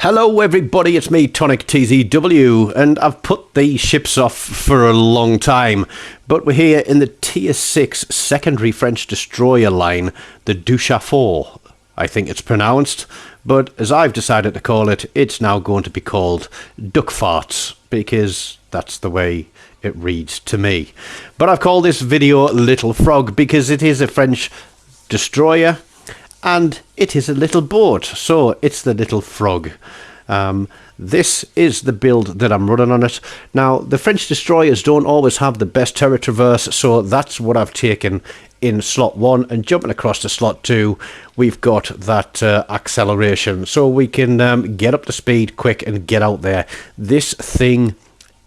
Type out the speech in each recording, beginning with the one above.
Hello everybody, it's me, TONIK TZW, and I've put these ships off for a long time, but we're here in the Tier 6 secondary French destroyer line, the Duchaffault, I think it's pronounced, but as I've decided to call it, it's now going to be called Duchaffault, because that's the way it reads to me. But I've called this video Little Frog because it is a French destroyer, and it is a little boat, so it's the Little Frog. This is the build that I'm running on it. Now, the French destroyers don't always have the best terra traverse, so that's what I've taken in slot 1, and jumping across to slot 2, we've got that acceleration, so we can get up to speed quick and get out there. This thing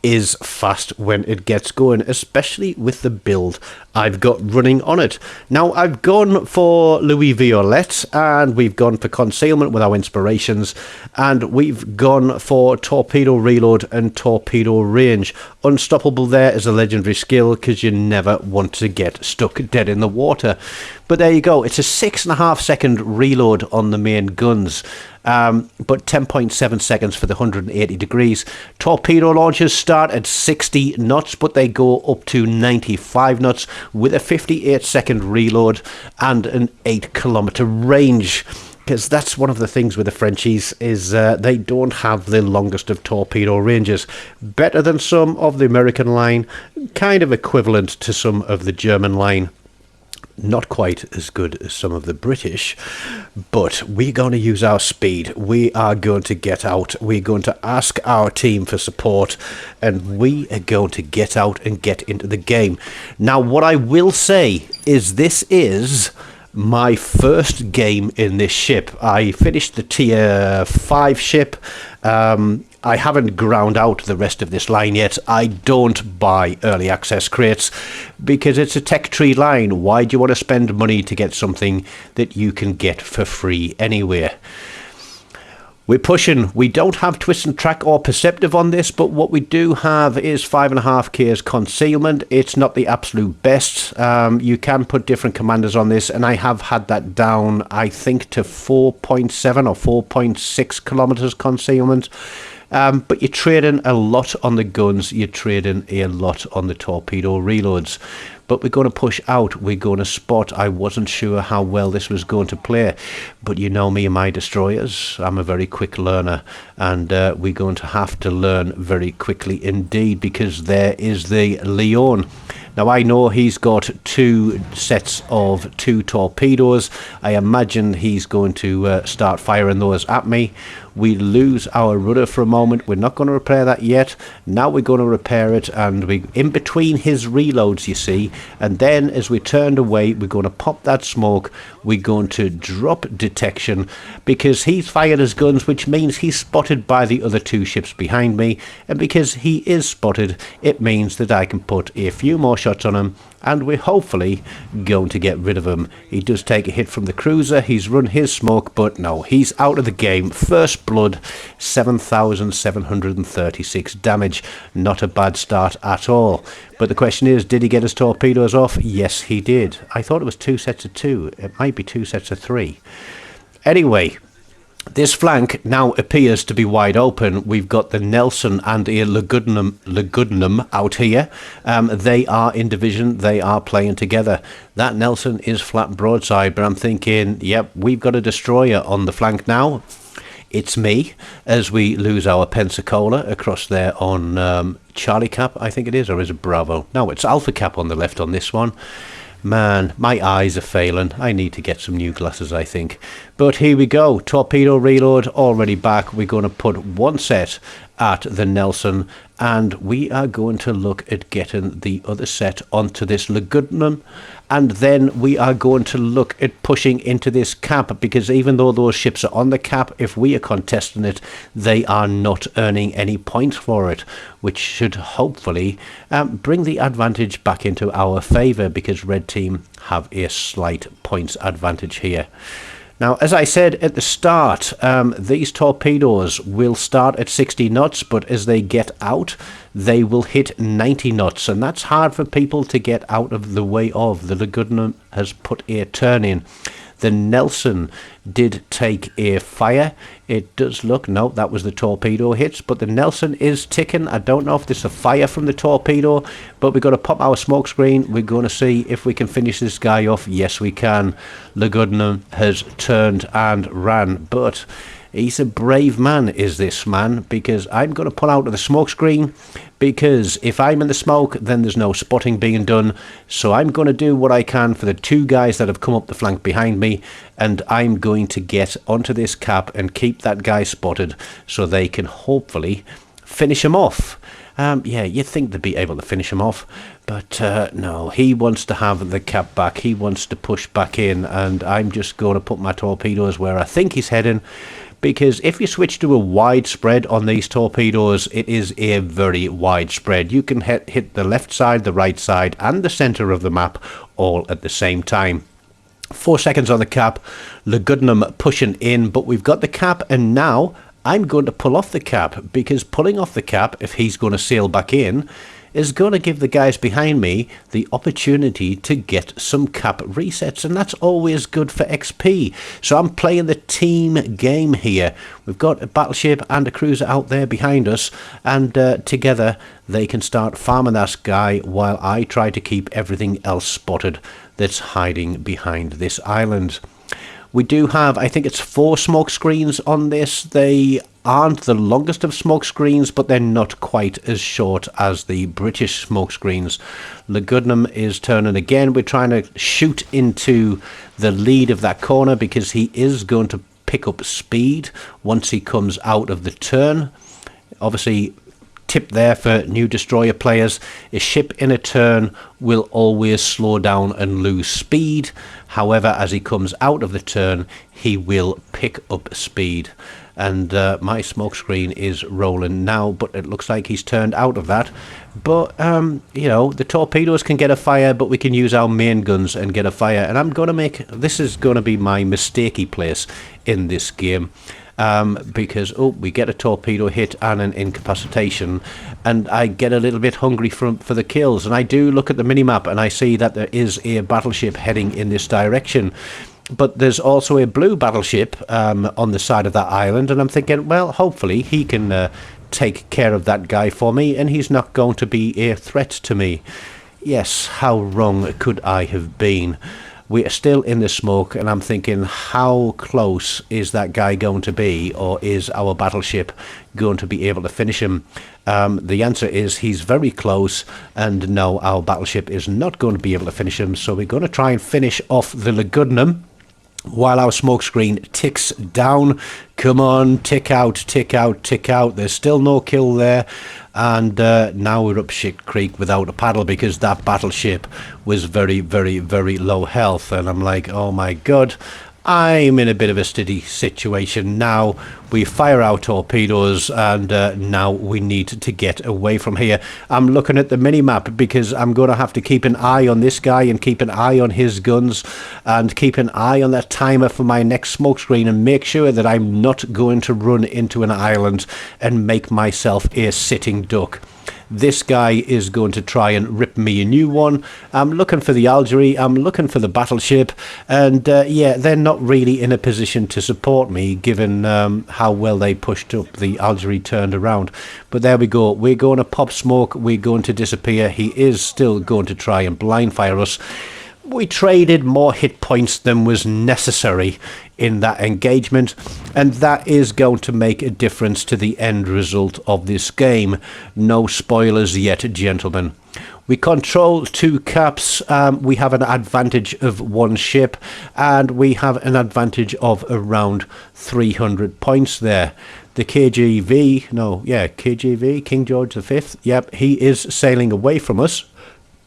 is fast when it gets going, especially with the build I've got running on it. Now, I've gone for Louis Violet, and we've gone for concealment with our inspirations, and we've gone for torpedo reload and torpedo range. Unstoppable there is a legendary skill because you never want to get stuck dead in the water. But there you go, it's a 6.5 second reload on the main guns, but 10.7 seconds for the 180 degrees. Torpedo launchers start at 60 knots, but they go up to 95 knots with a 58 second reload and an 8-kilometer range. Because that's one of the things with the Frenchies, is they don't have the longest of torpedo ranges. Better than some of the American line, kind of equivalent to some of the German line. Not quite as good as some of the British, but we're going to use our speed. We are going to get out. We're going to ask our team for support, and we are going to get out and get into the game. Now, what I will say is this is my first game in this ship. I finished the Tier 5 ship. I haven't ground out the rest of this line yet. I don't buy early access crates because it's a tech tree line. Why do you want to spend money to get something that you can get for free anywhere? We're pushing. We don't have twist and track or perceptive on this, but what we do have is 5.5K's concealment. It's not the absolute best. You can put different commanders on this, and I have had that down, I think, to 4.7 or 4.6 kilometers concealment. But you're trading a lot on the guns, you're trading a lot on the torpedo reloads. But we're going to push out, we're going to spot. I wasn't sure how well this was going to play, but you know me and my destroyers, I'm a very quick learner, and we're going to have to learn very quickly indeed, because there is the Leon. Now, I know he's got 2 sets of 2 torpedoes. I imagine he's going to start firing those at me. We lose our rudder for a moment. We're not going to repair that yet. Now we're going to repair it, and we in between his reloads, you see. And then as we turned away, we're going to pop that smoke. We're going to drop detection because he's fired his guns, which means he's spotted by the other 2 ships behind me. And because he is spotted, it means that I can put a few more shots on him, and we're hopefully going to get rid of him. He does take a hit from the cruiser. He's run his smoke, but no, he's out of the game. First blood, 7,736 damage. Not a bad start at all. But the question is, did he get his torpedoes off? Yes, he did. I thought it was 2 sets of 2. It might be 2 sets of 3. Anyway, this flank now appears to be wide open. We've got the Nelson and a Lagudnum out here. They are in division. They are playing together. That Nelson is flat broadside, but I'm thinking, yep, we've got a destroyer on the flank now. It's me, as we lose our Pensacola across there on Charlie Cap, I think it is, or is it Bravo? No, it's Alpha Cap on the left on this one. Man, my eyes are failing. I need to get some new glasses, I think. But here we go. Torpedo reload already back. We're going to put 1 set at the Nelson, and we are going to look at getting the other set onto this Lagudnum, and then we are going to look at pushing into this cap, because even though those ships are on the cap, if we are contesting it, they are not earning any points for it, which should hopefully bring the advantage back into our favour, because red team have a slight points advantage here. Now, as I said at the start, these torpedoes will start at 60 knots, but as they get out, they will hit 90 knots, and that's hard for people to get out of the way of. The Lagudnum has put a turn in. The Nelson did take a fire It does look, no, that was the torpedo hits, but the Nelson is ticking. I don't know if this is a fire from the torpedo, but we've got to pop our smoke screen. We're going to see if we can finish this guy off. Yes, we can. Legudnum has turned and ran, but he's a brave man, is this man, because I'm going to pull out of the smoke screen, because if I'm in the smoke, then there's no spotting being done. So I'm going to do what I can for the two guys that have come up the flank behind me, and I'm going to get onto this cap and keep that guy spotted so they can hopefully finish him off. Yeah, you'd think they'd be able to finish him off, but no, he wants to have the cap back. He wants to push back in, and I'm just going to put my torpedoes where I think he's heading, because if you switch to a wide spread on these torpedoes, it is a very wide spread. You can hit the left side, the right side, and the center of the map all at the same time. 4 seconds on the cap, Legudnum pushing in, but we've got the cap, and now I'm going to pull off the cap, because pulling off the cap, if he's going to sail back in, is going to give the guys behind me the opportunity to get some cap resets, and that's always good for XP. So I'm playing the team game here. We've got a battleship and a cruiser out there behind us, and together they can start farming that guy while I try to keep everything else spotted that's hiding behind this island. We do have, I think it's 4 smoke screens on this. They aren't the longest of smoke screens, but they're not quite as short as the British smoke screens. Legudnum is turning again. We're trying to shoot into the lead of that corner, because he is going to pick up speed once he comes out of the turn. Obviously, tip there for new destroyer players: a ship in a turn will always slow down and lose speed. However, as he comes out of the turn, he will pick up speed. And my smoke screen is rolling now, but it looks like he's turned out of that. But you know, the torpedoes can get a fire, but we can use our main guns and get a fire. And I'm going to make, this is going to be my mistakey place in this game. Because we get a torpedo hit and an incapacitation, and I get a little bit hungry for the kills, and I do look at the minimap and I see that there is a battleship heading in this direction, but there's also a blue battleship on the side of that island, and I'm thinking, well, hopefully he can take care of that guy for me, and he's not going to be a threat to me. Yes, how wrong could I have been? We are still in the smoke, and I'm thinking, how close is that guy going to be, or is our battleship going to be able to finish him? The answer is he's very close, and no, our battleship is not going to be able to finish him, so we're going to try and finish off the Legudnum while our smoke screen ticks down. Come on, tick out, tick out, tick out. There's still no kill there, and now we're up shit creek without a paddle, because that battleship was very, very, very low health, and I'm like, oh my god, I'm in a bit of a sticky situation now. We fire our torpedoes, and now we need to get away from here. I'm looking at the mini-map, because I'm going to have to keep an eye on this guy and keep an eye on his guns and keep an eye on that timer for my next smoke screen, and make sure that I'm not going to run into an island and make myself a sitting duck. This guy is going to try and rip me a new one. I'm looking for the Algerie, I'm looking for the battleship, and yeah, they're not really in a position to support me, given how well they pushed up. The Algerie turned around. But there we go, we're going to pop smoke, we're going to disappear. He is still going to try and blind fire us. We traded more hit points than was necessary in that engagement, and that is going to make a difference to the end result of this game. No spoilers yet, gentlemen. We control 2 caps, we have an advantage of 1 ship, and we have an advantage of around 300 points there. The KGV, King George V, yep, he is sailing away from us.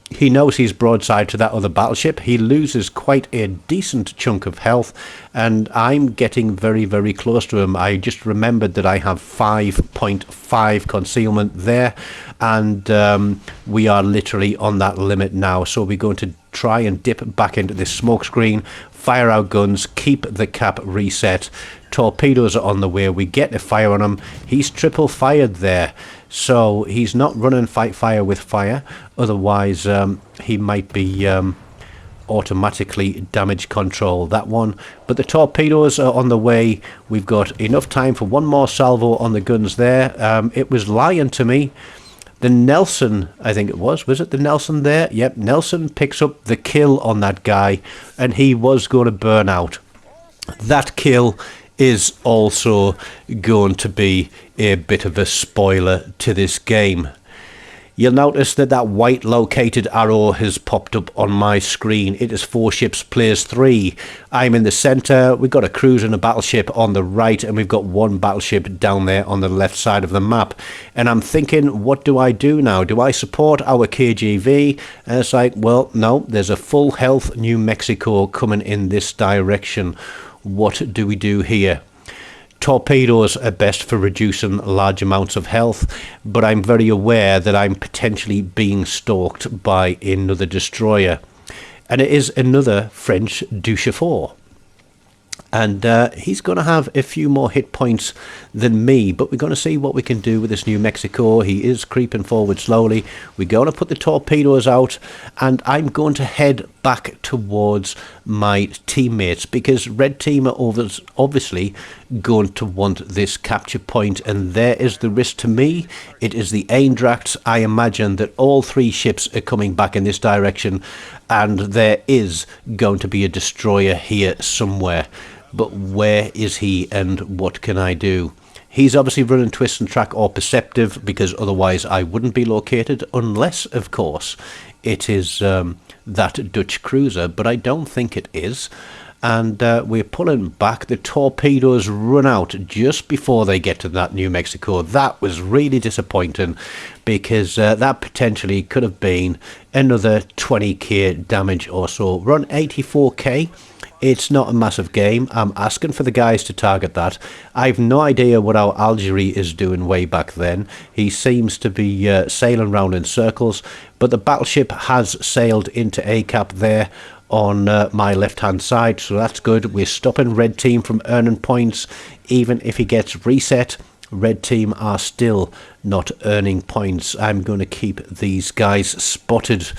He knows he's broadside to that other battleship. He loses quite a decent chunk of health, and I'm getting very, very close to him. I just remembered that I have 5.5 concealment there, and we are literally on that limit now. So we're going to try and dip back into this smoke screen, fire our guns, keep the cap reset. Torpedoes are on the way. We get a fire on him. He's triple fired there. So he's not running fight fire with fire. Otherwise, he might be automatically damage control that one. But the torpedoes are on the way. We've got enough time for one more salvo on the guns there. It was lying to me. The Nelson, I think it was it the Nelson there? Yep, Nelson picks up the kill on that guy, and he was going to burn out. That kill is also going to be a bit of a spoiler to this game. You'll notice that that white located arrow has popped up on my screen. It is 4 ships, plays 3. I'm in the centre. We've got a cruiser and a battleship on the right, and we've got 1 battleship down there on the left side of the map. And I'm thinking, what do I do now? Do I support our KGV? And it's like, well, no, there's a full health New Mexico coming in this direction. What do we do here? Torpedoes are best for reducing large amounts of health, but I'm very aware that I'm potentially being stalked by another destroyer. And it is another French Duchaffault. And he's going to have a few more hit points than me, but we're going to see what we can do with this New Mexico. He is creeping forward slowly. We're going to put the torpedoes out, and I'm going to head back towards my teammates, because red team are obviously going to want this capture point, and there is the risk to me. It is the Eindracht. I imagine that all 3 ships are coming back in this direction, and there is going to be a destroyer here somewhere. But where is he, and what can I do? He's obviously running twist and track or perceptive, because otherwise I wouldn't be located, unless, of course, it is that Dutch cruiser, but I don't think it is. And we're pulling back. The torpedoes run out just before they get to that New Mexico. That was really disappointing, because that potentially could have been another 20k damage or so. Run 84k. It's not a massive game. I'm asking for the guys to target that. I've no idea what our Algerie is doing way back then. He seems to be sailing around in circles, but the battleship has sailed into ACAP there on my left hand side, so that's good. We're stopping red team from earning points. Even if he gets reset, red team are still not earning points. I'm going to keep these guys spotted.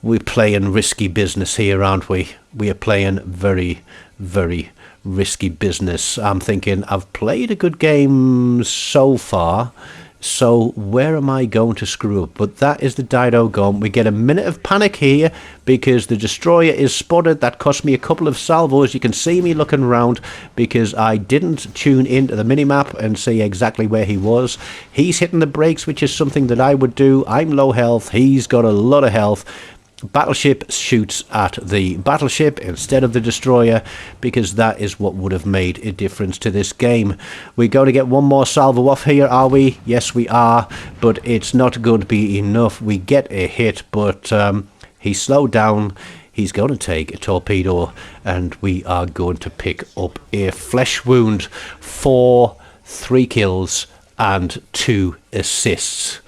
We're playing risky business here, aren't we? We are playing very, very risky business. I'm thinking, I've played a good game so far, so where am I going to screw up? But that is the Dido gone. We get a minute of panic here, because the destroyer is spotted. That cost me a couple of salvos. You can see me looking around, because I didn't tune into the minimap and see exactly where he was. He's hitting the brakes, which is something that I would do. I'm low health. He's got a lot of health. Battleship shoots at the battleship instead of the destroyer, because that is what would have made a difference to this game. We're going to get one more salvo off here, are we? Yes, we are, but it's not going to be enough. We get a hit, but he's slowed down. He's going to take a torpedo, and we are going to pick up a flesh wound for 3 kills and 2 assists.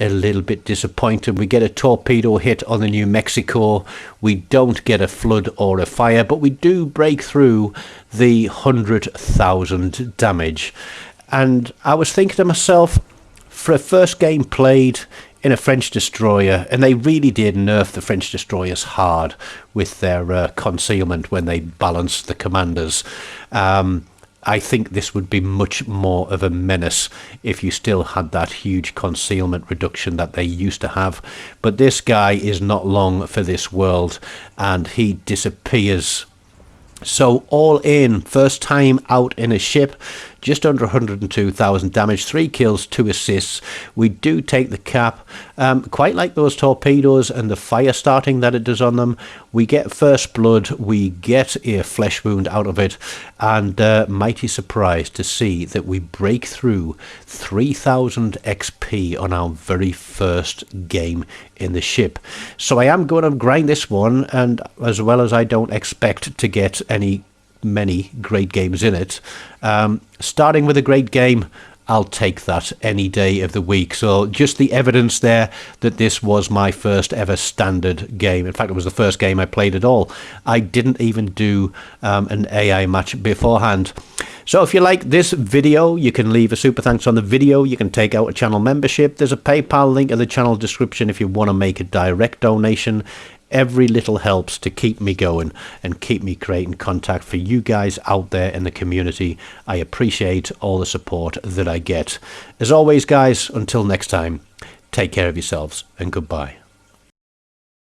A little bit disappointed. We get a torpedo hit on the New Mexico. We don't get a flood or a fire, but we do break through the 100,000 damage. And I was thinking to myself, for a first game played in a French destroyer, and they really did nerf the French destroyers hard with their concealment when they balanced the commanders. I think this would be much more of a menace if you still had that huge concealment reduction that they used to have. But this guy is not long for this world, and he disappears. So all in, first time out in a ship, just under 102,000 damage, 3 kills, 2 assists. We do take the cap. Quite like those torpedoes and the fire starting that it does on them. We get first blood, we get a flesh wound out of it, and mighty surprised to see that we break through 3,000 XP on our very first game in the ship. So I am going to grind this one, and as well as I don't expect to get many great games in it, starting with a great game, I'll take that any day of the week. So just the evidence there that this was my first ever standard game. In fact, it was the first game I played at all. I didn't even do an AI match beforehand. So if you like this video, you can leave a super thanks on the video. You can take out a channel membership. There's a PayPal link in the channel description if you want to make a direct donation. Every little helps to keep me going and keep me creating contact for you guys out there in the community. I appreciate all the support that I get. As always, guys, until next time, take care of yourselves and goodbye.